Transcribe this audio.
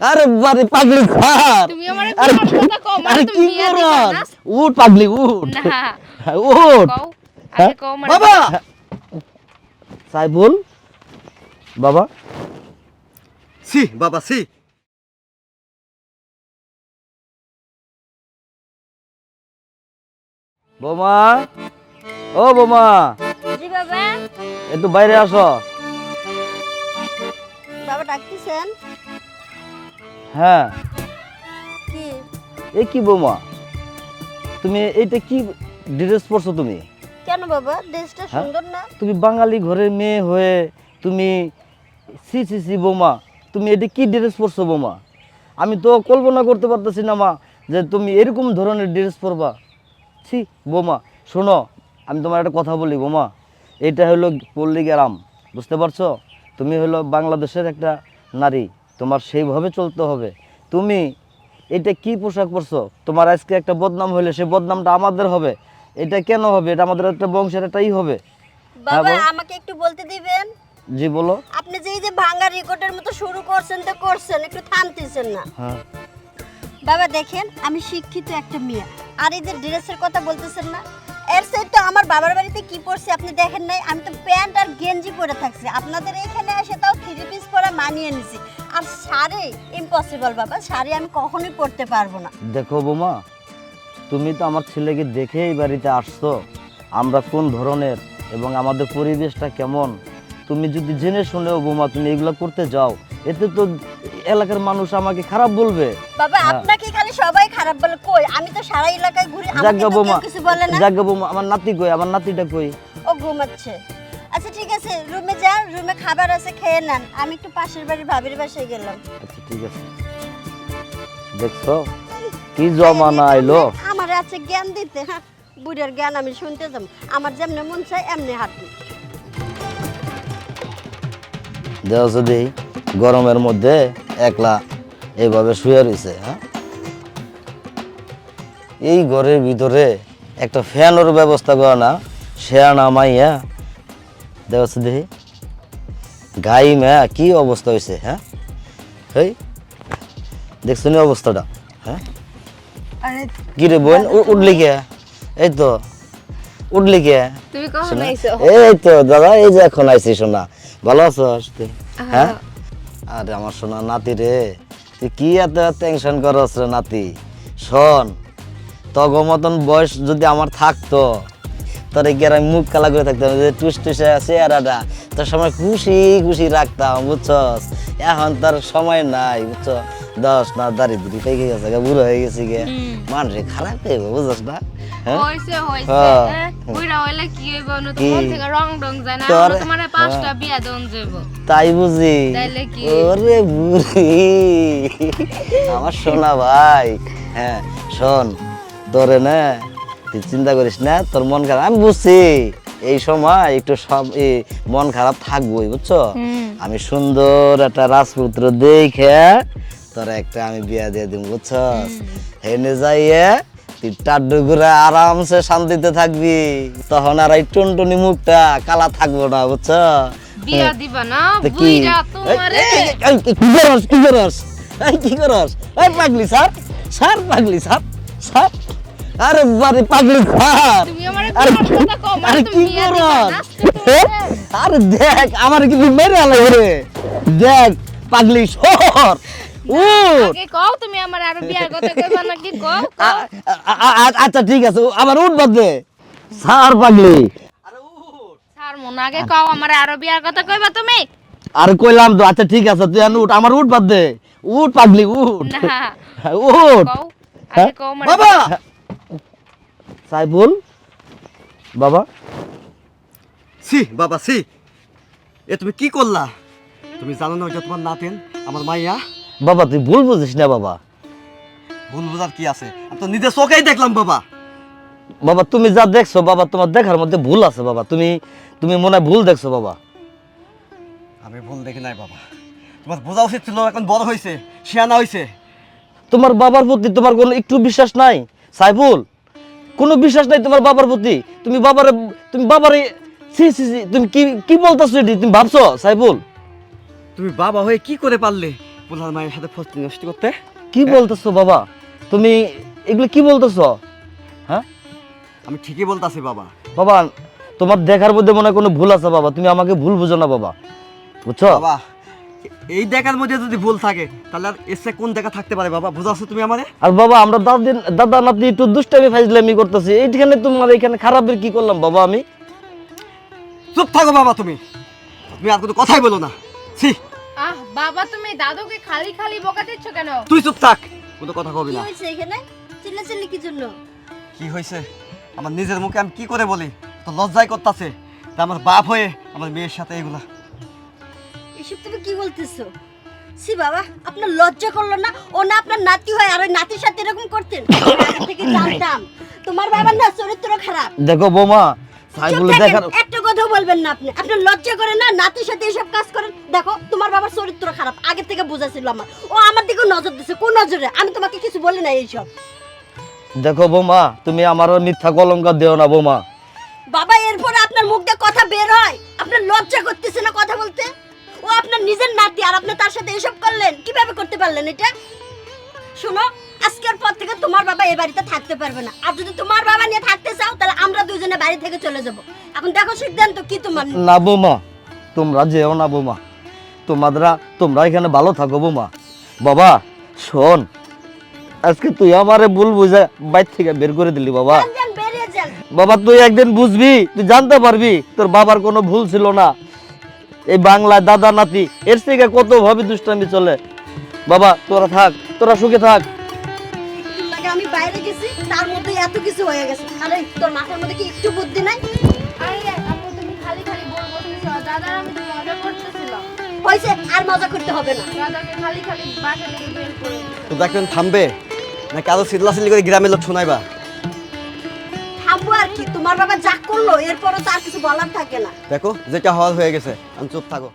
আরে বারে পাগলি ঘর তুমি আমারে কথা কও মানে তুমি বিয়া দিবা না উঠ পাগলি উঠ না উঠ কও আগে কও মানে বাবা সাইফুল বাবা সি বাবা সি বোমা ও বোমা জি বাবা। একটু বাইরে আসো। বাবা ডাকতেছেন? হ্যাঁ কি? এ কি বোমা তুমি এইটা কি ড্রেস পরছো তুমি? কেন বাবা, ড্রেসটা হ্যাঁ? সুন্দর না? তুমি বাঙালি ঘরের মেয়ে হয়ে তুমি সি সি সি বোমা তুমি এটা কি ড্রেস পরছো বোমা? আমি তো কল্পনা করতে পারতেছি না মা যে তুমি এরকম ধরনের ড্রেস পরবা। ছি বোমা শোনো, আমি তোমার একটা কথা বলি বোমা, এটা হলো পল্লী গ্রাম, বুঝতে পারছো? তুমি হলো বাংলাদেশের একটা নারী, তোমার সেইভাবে চলতে হবে। তুমি এটা কি পোশাক পরছো? তোমার আজকে একটা বদনাম হলে সেই বদনামটা আমাদের হবে। এটা কেন হবে? এটা আমাদের একটা বংশের একটাই হবে। হ্যাঁ, বাবা বল। আমাকে একটু বলতে দিবেন? জি বলো। আপনি যে এই যে ভাঙা রেকর্ডের মতো শুরু করছেন তো করছেন, একটু থামতেছেন না? হ্যাঁ বাবা দেখেন, আমি শিক্ষিত একটা মেয়ে, আর এই যে ড্রেসের কথা বলতেছেন না, এর সাইড তো আমার বাবার বাড়িতে কি পরছি আপনি দেখেন নাই? আমি তো প্যান্ট আর গেঞ্জি পরে থাকছি, আপনাদের এইখানে এসে তাও থ্রি পিস পরে মানিয়ে নিছি। আর শাড়ি ইম্পসিবল বাবা, শাড়ি আমি কখনোই পরতে পারবো না। দেখো বোমা, তুমি তো আমার ছেলেকে দেখে এই বাড়িতে আসছো, আমরা কোন ধরনের এবং আমাদের পরিবেশটা কেমন তুমি যদি জেনে শুনেও বোমা তুমি এগুলো করতে যাও, এতে তো এলাকার মানুষ আমাকে খারাপ বলবে। বাবা হ্যাঁ। আপনাকে খালি সবাই খারাপ বলে, কই আমি তো সারা এলাকায় ঘুরি, আমাকে জাগা তো বোমা কেউ কিছু বলে না। জাগা বোমা, আমার নাতি কই? আমার নাতিটা কই? ও ঘুমাচ্ছে। আচ্ছা ঠিক আছে, রুমে যান, রুমে খাবার আছে খেয়ে নেন, আমি একটু পাশের বাড়ির ভাবির বাসায় গেলাম। আচ্ছা ঠিক আছে। দেখছো কি জমানা আইলো। আমার আছে জ্ঞান দিতে, হ্যাঁ বুড়ের জ্ঞান আমি শুনতে যাব, আমার যেমনে মন চাই এমনি হাঁটবি। দেও যদি গরমের মধ্যে একলা এইভাবে শুয়ে রয়েছে। হ্যাঁ, এই ঘরের ভিতরে একটা ফ্যানের ব্যবস্থা করে না, শেয়া নামাইয়া দেও দেখি গাই মেয়া কি অবস্থা হয়েছে। হ্যাঁ এই দেখছো নি অবস্থাটা? হ্যাঁ আরে কি রে বোন উঠলি কে? এই তো উঠলি কে? তুমি কখন শোনা? আইছো? এই তো দাদা, এই যে এখন আইছি। শোনা ভালো আছো তুই? হ্যাঁ আরে আমার সোনা নাতি রে, তুই কি এত টেনশন করছ রে নাতি? শোন, তগ মতন বয়স যদি আমার থাকতো, তোর এই গ্রামে মুখ কালা করে থাকতাম, যে টুস টুসে চেহারাটা তোর সময় খুশি খুশি রাখতাম, বুঝছস? এখন তার সময় নাই, বুঝছো? দশ না দারিদ্রি পেকে গেছে, বুড়ো হয়ে গেছি গে, মানুষ খারাপ হইব, বুঝছস না? হ্যাঁ হইছে হইছে হ্যাঁ। বুইড়া হইলে কি হইব না, তো কি? মন থেকে রং ডং যায় না, তোর- আমরা তোমারে 5টা বিয়া দন যাব। তাই বুঝি? তাইলে কি? ওরে বুড়ি আমার সোনা ভাই। হ্যাঁ শোন, তোরে না তুই চিন্তা করিস না, তোর মন খারাপ আমি বুঝছি, এই সময় একটু সব মন খারাপ থাকবোই, বুঝছো? আমি সুন্দর একটা রাজপুত্র দেখে তোর একটা আমি বিয়া দিয়ে দিব, বুঝছস? হেনে যাইয়ে তুই টাড্ডু ঘুরে আরামসে শান্তিতে থাকবি, তখন আর এই টুনটুনি মুখটা কালা থাকবো না, বুঝছো? বিয়া দিবা না তো কি? বুইড়া তোমারে? এই, কি করস কি করস? এই কি করস? এই পাগলি স্যার, স্যার পাগলি স্যার, স্যার আরে বারে পাগলি ঘর। তুমি আমারে আরে কথা কও মানে আরে তুমি কি বিয়া দিবা করস? না? আরে দেখ আমার কি মেরে আলো রে, দেখ পাগলি সর উঠ। আগে কও তুমি আমার আরো বিয়ার কথা কইবা নাকি কও? আচ্ছা ঠিক আছে, আবার উঠ বাদ দে স্যার পাগলি। স্যার মন আগে কও আমার আরো বিয়ার কথা কইবা তুমি? আরে কইলাম তো, আচ্ছা ঠিক আছে তুই উঠ, আমার উঠ বাদ দে, উঠ পাগলি উঠ না উঠ। কও আগে কও মানে বাবা সাইফুল বাবা সি বাবা সি এ তুমি কি করলা? তুমি জানো না ওটা তোমার নাতেন আমার মাইয়া? বাবা তুই ভুল বুঝিস না বাবা। ভুল বোঝার কি আছে? আমি তো নিজের চোখেই দেখলাম বাবা। বাবা তুমি যা দেখছো বাবা, তোমার দেখার মধ্যে ভুল আছে বাবা, তুমি তুমি মনে হয় ভুল দেখছো বাবা। আমি ভুল দেখি নাই বাবা, তোমার বোঝা উচিত ছিল, এখন বড় হয়েছে, শিয়ানা হয়েছে। তোমার বাবার প্রতি তোমার কোনো একটু বিশ্বাস নাই সাইফুল? কোনো বিশ্বাস নাই তোমার বাবার প্রতি? তুমি বাবারে সি সি সি তুমি কি কি বলতাছো এটি? তুমি ভাবছো সাইফুল? তুমি বাবা হয়ে কি করে পারলে পোলার মায়ের সাথে ফস্তি নষ্ট করতে? কি বলতেছো বাবা তুমি এগুলো কি বলতেছো? হ্যাঁ আমি ঠিকই বলতাছি বাবা। বাবা তোমার দেখার মধ্যে মনে হয় কোনো ভুল আছে বাবা, তুমি আমাকে ভুল বুঝো না বাবা, বুঝছো? বাবা এই দেখার মধ্যে যদি ভুল থাকে তাহলে আর এসে কোন দেখা থাকতে পারে বাবা? বুঝাচ্ছ তুমি আমারে? আর বাবা আমরা দাদা নাতি একটু দুষ্টামি ফাইজলামি করতেছি, এইখানে তোমার এখানে খারাপের কি করলাম বাবা আমি? চুপ থাকো বাবা, তুমি তুমি আর কোনো কথাই বলো না। ছি, আহ বাবা, তুমি দাদুকে খালি খালি বকা দিচ্ছ কেন? তুই চুপ থাক, কোনো কথা কবি কি না। হয়েছে এখানে চিল্লাচিল্লি কি জন্য? কি হয়েছে আমার নিজের মুখে আমি কি করে বলি? তো লজ্জাই করতেছে তা আমার বাপ হয়ে আমার মেয়ের সাথে এগুলা। এসব তুমি কি বলতেছো? সি বাবা, আপনার লজ্জা করলো না? ও না আপনার নাতি হয়, আর ওই নাতির সাথে এরকম করতেন? আমি আগে থেকে জানতাম তোমার বাবার না চরিত্র খারাপ। দেখো বৌমা চুপ সাইগুলো থাকেন, দেখার একটা কথা বলবেন না আপনি। আপনার লজ্জা করে না নাতির সাথে এসব কাজ করেন? দেখো তোমার বাবার চরিত্র খারাপ, আগে থেকে বোঝাছিল আমার। ও আমার দিকে নজর দিছে, কোন নজরে? আমি তোমাকে কিছু বলি না এইসব। দেখো বৌমা তুমি আমারও মিথ্যা কলঙ্ক দেও না বৌমা। বাবা এরপরে আপনার মুখ দিয়ে কথা বের হয়, আপনার লজ্জা করতেছে না কথা বলতে? ও আপনার নিজের নাতি আর আপনি তার সাথে এসব করলেন, কিভাবে করতে পারলেন এটা? শোনো, আজকের পর থেকে তোমার বাবা এই বাড়িতে থাকতে পারবে না। আর যদি তোমার বাবা নিয়ে থাকতে চাও তাহলে আমরা দুজনে বাড়ি থেকে চলে যাব। এখন দেখো সিদ্ধান্ত কি তোমার। না বৌমা তোমরা যেও না বৌমা, তোমরা এখানে ভালো থাকো বৌমা। বাবা শোন, আজকে তুই আমারে ভুল বুঝে বাইর থেকে বের করে দিলি বাবা। যান, যান, বেরিয়ে যান। বাবা তুই একদিন বুঝবি, তুই জানতে পারবি তোর বাবার কোনো ভুল ছিল না। এই বাংলায় দাদা নাতি এর থেকে কত ভাবে দুষ্টামি চলে। বাবা তোরা থাক, তোরা সুখে থাক। একটু লাগে আমি বাইরে গেছি, তার মধ্যে এত কিছু হয়ে গেছে। আরে তোর মাথার মধ্যে কি একটু বুদ্ধি নাই? আরে আপু, তুমি খালি খালি বলতেছ। দাদার আমি তো মজা করতেছিলাম। হয়েছে, আর মজা করতে হবে না। দাদাকে খালি খালি বাসা থেকে বের করে দিছো। তো দেখবেন থামবে নাকি আরো চিল্লাচিল্লি করে গ্রামের লোক শোনাইবা? থামবো আর কি, তোমার বাবা যা করলো এরপরও তো আর কিছু বলার থাকে না। দেখো যেটা হওয়ার হয়ে গেছে, আমি চুপ থাকো।